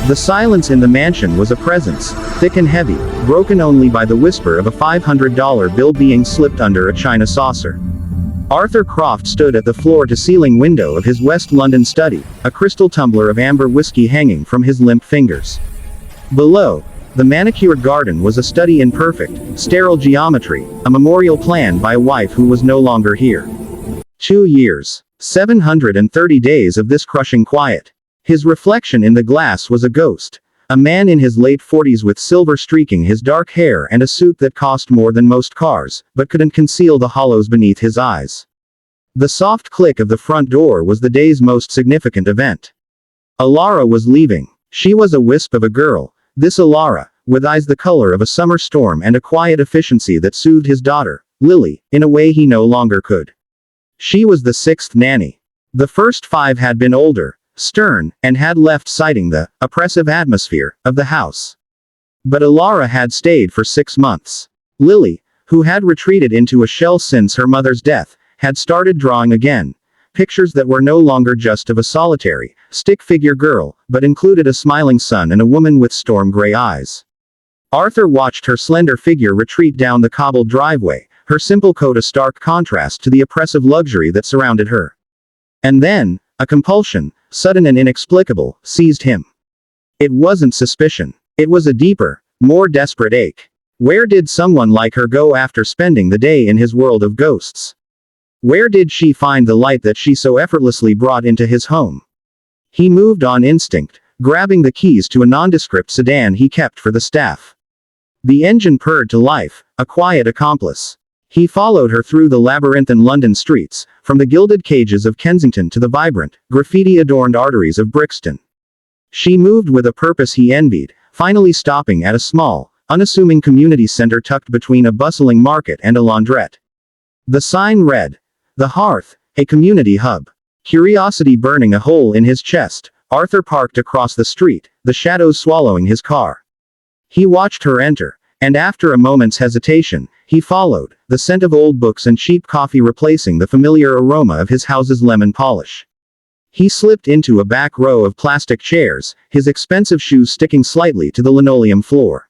The silence in the mansion was a presence, thick and heavy, broken only by the whisper of a $500 bill being slipped under a china saucer. Arthur Croft stood at the floor-to-ceiling window of his West London study, a crystal tumbler of amber whiskey hanging from his limp fingers. Below, the manicured garden was a study in perfect, sterile geometry, a memorial planned by a wife who was no longer here. 2 years. 730 days of this crushing quiet. His reflection in the glass was a ghost. A man in his late 40s with silver streaking his dark hair and a suit that cost more than most cars, but couldn't conceal the hollows beneath his eyes. The soft click of the front door was the day's most significant event. Alara was leaving. She was a wisp of a girl, this Alara, with eyes the color of a summer storm and a quiet efficiency that soothed his daughter, Lily, in a way he no longer could. She was the 6th nanny. The first 5 had been older, stern, and had left citing the oppressive atmosphere of the house. But Alara had stayed for 6 months. Lily, who had retreated into a shell since her mother's death, had started drawing again. Pictures that were no longer just of a solitary, stick-figure girl, but included a smiling son and a woman with storm-gray eyes. Arthur watched her slender figure retreat down the cobbled driveway, her simple coat a stark contrast to the oppressive luxury that surrounded her. And then, a compulsion, sudden and inexplicable, seized him. It wasn't suspicion. It was a deeper, more desperate ache. Where did someone like her go after spending the day in his world of ghosts? Where did she find the light that she so effortlessly brought into his home? He moved on instinct, grabbing the keys to a nondescript sedan he kept for the staff. The engine purred to life, a quiet accomplice. He followed her through the labyrinthine London streets, from the gilded cages of Kensington to the vibrant, graffiti-adorned arteries of Brixton. She moved with a purpose he envied, finally stopping at a small, unassuming community center tucked between a bustling market and a laundrette. The sign read, "The Hearth, a community hub." Curiosity burning a hole in his chest, Arthur parked across the street, the shadows swallowing his car. He watched her enter, and after a moment's hesitation, he followed, the scent of old books and cheap coffee replacing the familiar aroma of his house's lemon polish. He slipped into a back row of plastic chairs, his expensive shoes sticking slightly to the linoleum floor.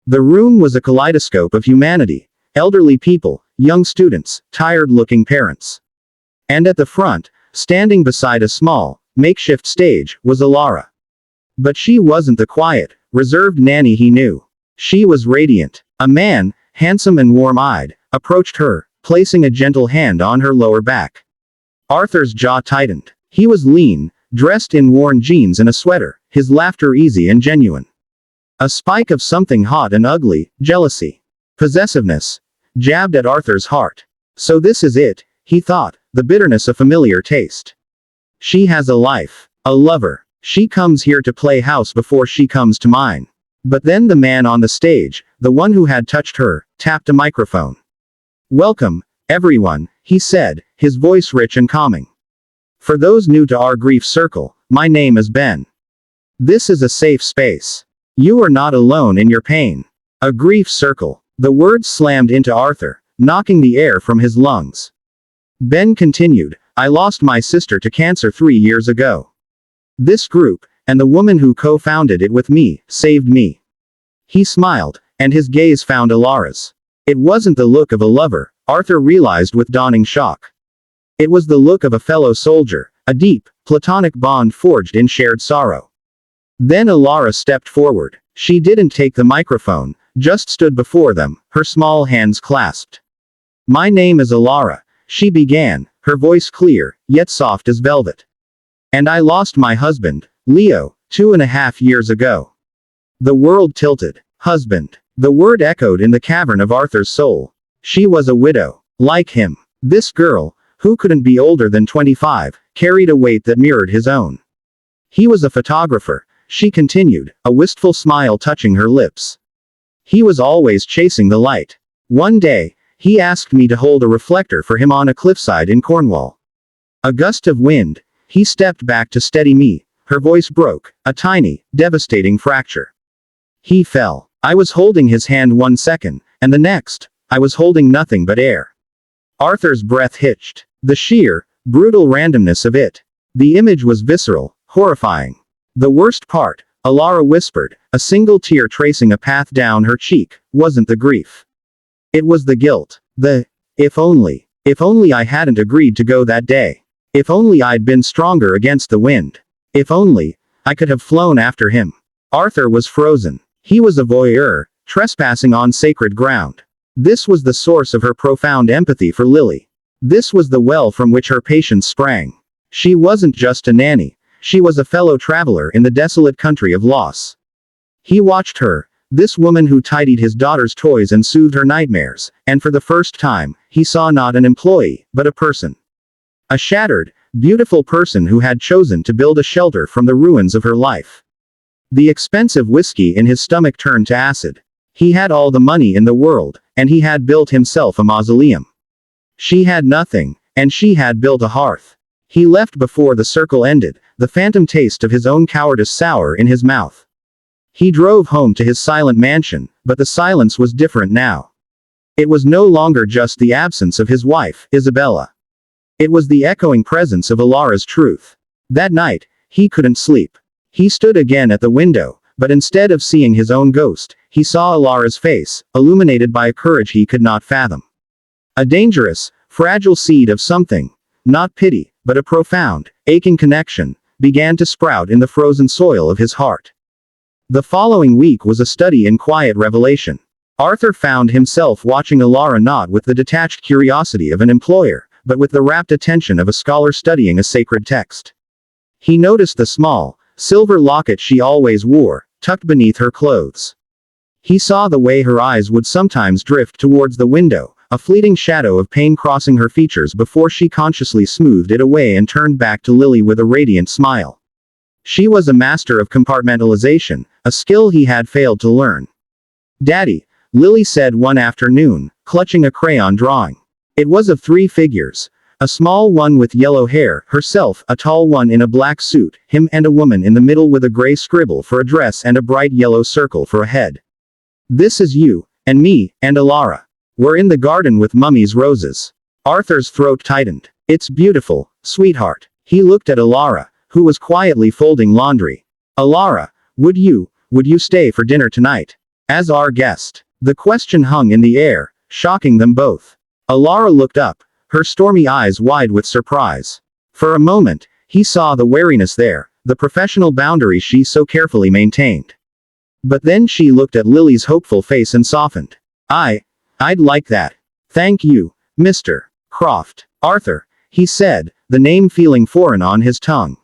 The room was a kaleidoscope of humanity, elderly people, young students, tired-looking parents. And at the front, standing beside a small, makeshift stage, was Alara. But she wasn't the quiet, reserved nanny he knew. She was radiant. A man, handsome and warm-eyed, approached her, placing a gentle hand on her lower back. Arthur's jaw tightened. He was lean, dressed in worn jeans and a sweater, his laughter easy and genuine. A spike of something hot and ugly, jealousy, possessiveness, jabbed at Arthur's heart. So this is it, he thought, the bitterness of familiar taste. She has a life, a lover. She comes here to play house before she comes to mine. But then the man on the stage, the one who had touched her, tapped a microphone. "Welcome, everyone," he said, his voice rich and calming. "For those new to our grief circle, my name is Ben. This is a safe space. You are not alone in your pain." A grief circle. The words slammed into Arthur, knocking the air from his lungs. Ben continued, "I lost my sister to cancer 3 years ago. This group, and the woman who co-founded it with me, saved me." He smiled, and his gaze found Alara's. It wasn't the look of a lover, Arthur realized with dawning shock. It was the look of a fellow soldier, a deep, platonic bond forged in shared sorrow. Then Alara stepped forward. She didn't take the microphone, just stood before them, her small hands clasped. "My name is Alara," she began, her voice clear, yet soft as velvet. "And I lost my husband, Leo, 2.5 years ago." The world tilted. Husband. The word echoed in the cavern of Arthur's soul. She was a widow. Like him. This girl, who couldn't be older than 25, carried a weight that mirrored his own. "He was a photographer," she continued, a wistful smile touching her lips. "He was always chasing the light. One day, he asked me to hold a reflector for him on a cliffside in Cornwall. A gust of wind. He stepped back to steady me." Her voice broke, a tiny, devastating fracture. "He fell. I was holding his hand 1 second, and the next, I was holding nothing but air." Arthur's breath hitched. The sheer, brutal randomness of it. The image was visceral, horrifying. The worst part, Alara whispered, a single tear tracing a path down her cheek. Wasn't the grief. It was the guilt. If only. If only I hadn't agreed to go that day. If only I'd been stronger against the wind. If only I could have flown after him. Arthur was frozen. He was a voyeur, trespassing on sacred ground. This was the source of her profound empathy for Lily. This was the well from which her patience sprang. She wasn't just a nanny. She was a fellow traveler in the desolate country of loss. He watched her, this woman who tidied his daughter's toys and soothed her nightmares, and for the first time, he saw not an employee, but a person. A shattered, beautiful person who had chosen to build a shelter from the ruins of her life. The expensive whiskey in his stomach turned to acid. He had all the money in the world, and he had built himself a mausoleum. She had nothing, and she had built a hearth. He left before the circle ended, the phantom taste of his own cowardice sour in his mouth. He drove home to his silent mansion, but the silence was different now. It was no longer just the absence of his wife, Isabella. It was the echoing presence of Alara's truth. That night, he couldn't sleep. He stood again at the window, but instead of seeing his own ghost, he saw Alara's face, illuminated by a courage he could not fathom. A dangerous, fragile seed of something, not pity, but a profound, aching connection, began to sprout in the frozen soil of his heart. The following week was a study in quiet revelation. Arthur found himself watching Alara not with the detached curiosity of an employer, but with the rapt attention of a scholar studying a sacred text. He noticed the small, silver locket she always wore, tucked beneath her clothes. He saw the way her eyes would sometimes drift towards the window, a fleeting shadow of pain crossing her features before she consciously smoothed it away and turned back to Lily with a radiant smile. She was a master of compartmentalization, a skill he had failed to learn. "Daddy," Lily said one afternoon, clutching a crayon drawing. It was of 3 figures. A small one with yellow hair, herself, a tall one in a black suit, him and a woman in the middle with a gray scribble for a dress and a bright yellow circle for a head. "This is you, and me, and Alara. We're in the garden with Mummy's roses." Arthur's throat tightened. "It's beautiful, sweetheart." He looked at Alara, who was quietly folding laundry. "Alara, would you stay for dinner tonight? As our guest?" The question hung in the air, shocking them both. Alara looked up, her stormy eyes wide with surprise. For a moment, he saw the wariness there, the professional boundaries she so carefully maintained. But then she looked at Lily's hopeful face and softened. I'd like that. Thank you, Mr. Croft." "Arthur," he said, the name feeling foreign on his tongue.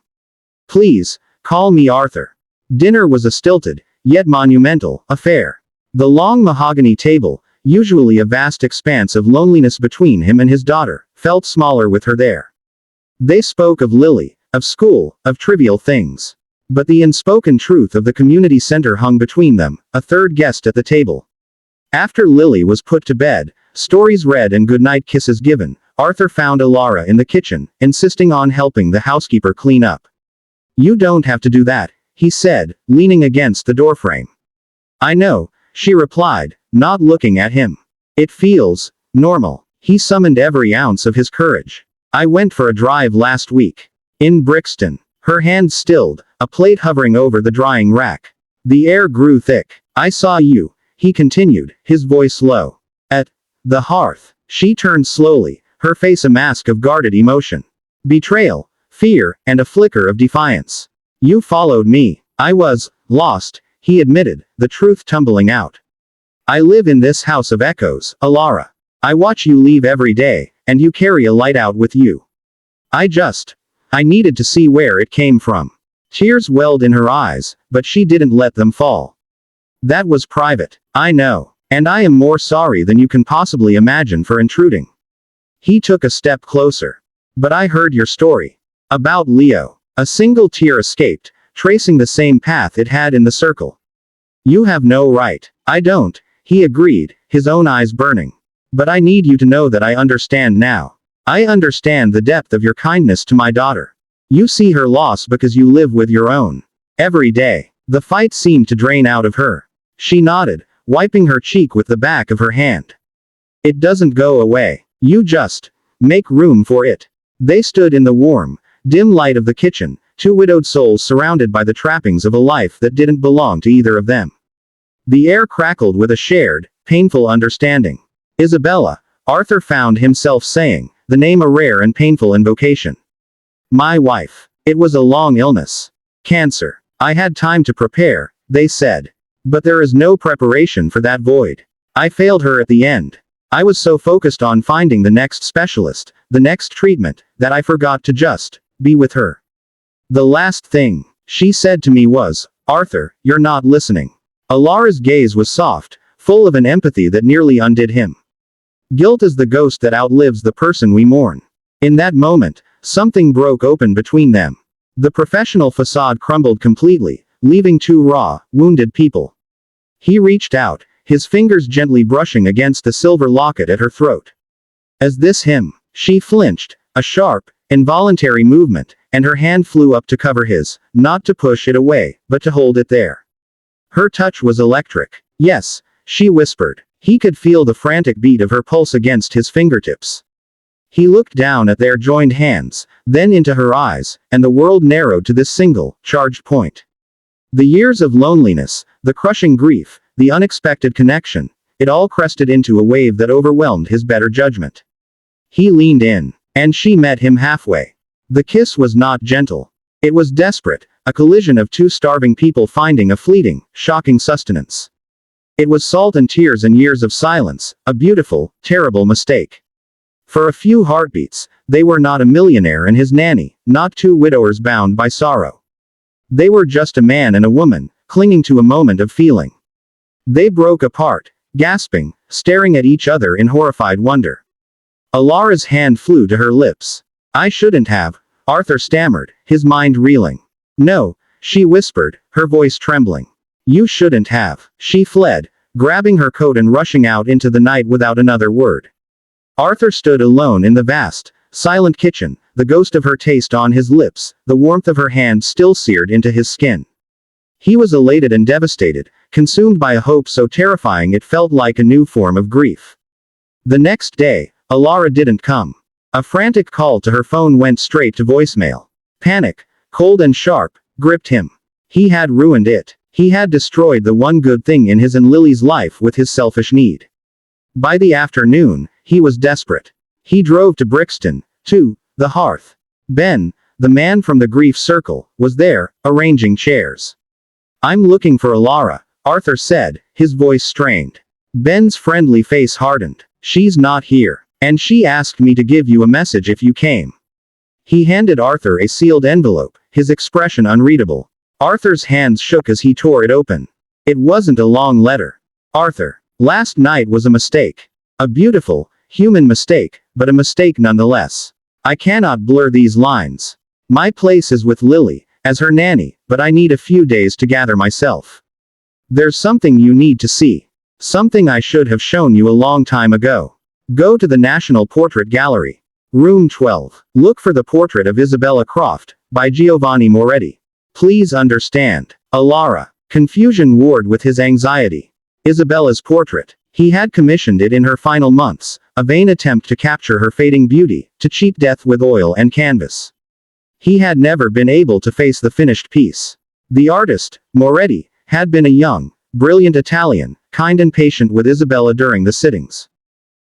"Please, call me Arthur." Dinner was a stilted, yet monumental, affair. The long mahogany table, usually a vast expanse of loneliness between him and his daughter, felt smaller with her there. They spoke of Lily, of school, of trivial things. But the unspoken truth of the community center hung between them, a third guest at the table. After Lily was put to bed, stories read and goodnight kisses given, Arthur found Alara in the kitchen, insisting on helping the housekeeper clean up. "You don't have to do that," he said, leaning against the doorframe. "I know," she replied, not looking at him. "It feels normal." He summoned every ounce of his courage. "I went for a drive last week. In Brixton." Her hand stilled, a plate hovering over the drying rack. The air grew thick. "I saw you," he continued, his voice low. "At the hearth." She turned slowly, her face a mask of guarded emotion. Betrayal, fear, and a flicker of defiance. "You followed me. I was lost," he admitted, the truth tumbling out. "I live in this house of echoes, Alara. I watch you leave every day, and you carry a light out with you. I needed to see where it came from." Tears welled in her eyes, but she didn't let them fall. "That was private. I know. And I am more sorry than you can possibly imagine for intruding." He took a step closer. "But I heard your story. About Leo." A single tear escaped, tracing the same path it had in the circle. "You have no right." "I don't," he agreed, his own eyes burning. "But I need you to know that I understand now. I understand the depth of your kindness to my daughter. You see her loss because you live with your own. Every day." The fight seemed to drain out of her. She nodded, wiping her cheek with the back of her hand. "It doesn't go away. You just make room for it." They stood in the warm, dim light of the kitchen, Two widowed souls surrounded by the trappings of a life that didn't belong to either of them. The air crackled with a shared, painful understanding. Isabella, Arthur found himself saying, the name a rare and painful invocation. My wife. It was a long illness. Cancer. I had time to prepare, they said. But there is no preparation for that void. I failed her at the end. I was so focused on finding the next specialist, the next treatment, that I forgot to just be with her. The last thing she said to me was, Arthur, you're not listening. Alara's gaze was soft, full of an empathy that nearly undid him. Guilt is the ghost that outlives the person we mourn. In that moment, something broke open between them. The professional facade crumbled completely, leaving two raw, wounded people. He reached out, his fingers gently brushing against the silver locket at her throat. As this him, she flinched, a sharp, involuntary movement, and her hand flew up to cover his, not to push it away, but to hold it there. Her touch was electric. Yes, she whispered. He could feel the frantic beat of her pulse against his fingertips. He looked down at their joined hands, then into her eyes, and the world narrowed to this single, charged point. The years of loneliness, the crushing grief, the unexpected connection, it all crested into a wave that overwhelmed his better judgment. He leaned in, and she met him halfway. The kiss was not gentle. It was desperate, a collision of two starving people finding a fleeting, shocking sustenance. It was salt and tears and years of silence, a beautiful, terrible mistake. For a few heartbeats, they were not a millionaire and his nanny, not two widowers bound by sorrow. They were just a man and a woman, clinging to a moment of feeling. They broke apart, gasping, staring at each other in horrified wonder. Alara's hand flew to her lips. I shouldn't have, Arthur stammered, his mind reeling. No, she whispered, her voice trembling. You shouldn't have. She fled, grabbing her coat and rushing out into the night without another word. Arthur stood alone in the vast, silent kitchen, the ghost of her taste on his lips, the warmth of her hand still seared into his skin. He was elated and devastated, consumed by a hope so terrifying it felt like a new form of grief. The next day, Alara didn't come. A frantic call to her phone went straight to voicemail. Panic, cold and sharp, gripped him. He had ruined it. He had destroyed the one good thing in his and Lily's life with his selfish need. By the afternoon, he was desperate. He drove to Brixton, to the hearth. Ben, the man from the grief circle, was there, arranging chairs. I'm looking for Alara, Arthur said, his voice strained. Ben's friendly face hardened. She's not here. And she asked me to give you a message if you came. He handed Arthur a sealed envelope, his expression unreadable. Arthur's hands shook as he tore it open. It wasn't a long letter. Arthur, last night was a mistake. A beautiful, human mistake, but a mistake nonetheless. I cannot blur these lines. My place is with Lily, as her nanny, but I need a few days to gather myself. There's something you need to see. Something I should have shown you a long time ago. Go to the National Portrait Gallery. Room 12. Look for the portrait of Isabella Croft, by Giovanni Moretti. Please understand. Alara. Confusion warred with his anxiety. Isabella's portrait. He had commissioned it in her final months, a vain attempt to capture her fading beauty, to cheat death with oil and canvas. He had never been able to face the finished piece. The artist, Moretti, had been a young, brilliant Italian, kind and patient with Isabella during the sittings.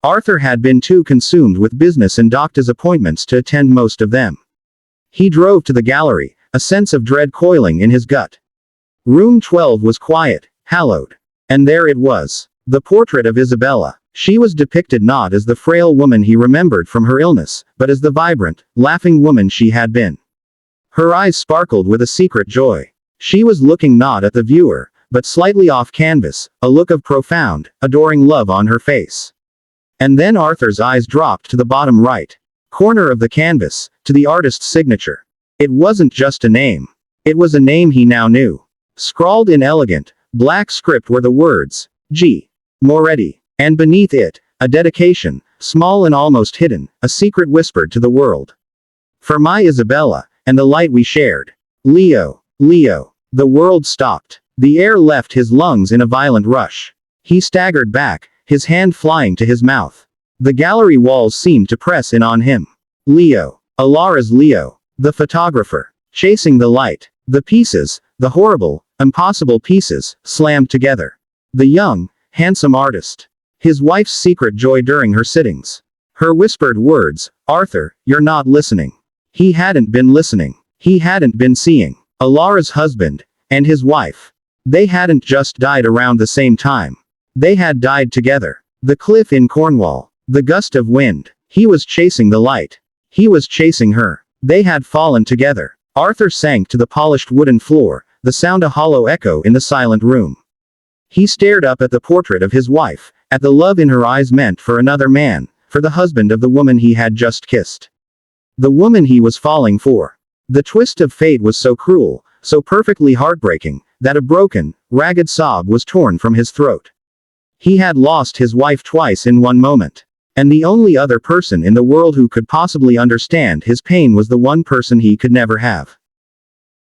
Arthur had been too consumed with business and doctor's appointments to attend most of them. He drove to the gallery, a sense of dread coiling in his gut. Room 12 was quiet, hallowed. And there it was. The portrait of Isabella. She was depicted not as the frail woman he remembered from her illness, but as the vibrant, laughing woman she had been. Her eyes sparkled with a secret joy. She was looking not at the viewer, but slightly off canvas, a look of profound, adoring love on her face. And then Arthur's eyes dropped to the bottom right corner of the canvas, to the artist's signature. It wasn't just a name. It was a name he now knew. Scrawled in elegant, black script were the words, G. Moretti. And beneath it, a dedication, small and almost hidden, a secret whispered to the world. For my Isabella, and the light we shared. Leo. Leo. The world stopped. The air left his lungs in a violent rush. He staggered back, his hand flying to his mouth. The gallery walls seemed to press in on him. Leo. Alara's Leo. The photographer. Chasing the light. The pieces, the horrible, impossible pieces, slammed together. The young, handsome artist. His wife's secret joy during her sittings. Her whispered words, "Arthur, you're not listening." He hadn't been listening. He hadn't been seeing. Alara's husband, and his wife. They hadn't just died around the same time. They had died together. The cliff in Cornwall. The gust of wind. He was chasing the light. He was chasing her. They had fallen together. Arthur sank to the polished wooden floor, the sound a hollow echo in the silent room. He stared up at the portrait of his wife, at the love in her eyes meant for another man, for the husband of the woman he had just kissed. The woman he was falling for. The twist of fate was so cruel, so perfectly heartbreaking, that a broken, ragged sob was torn from his throat. He had lost his wife twice in one moment. And the only other person in the world who could possibly understand his pain was the one person he could never have.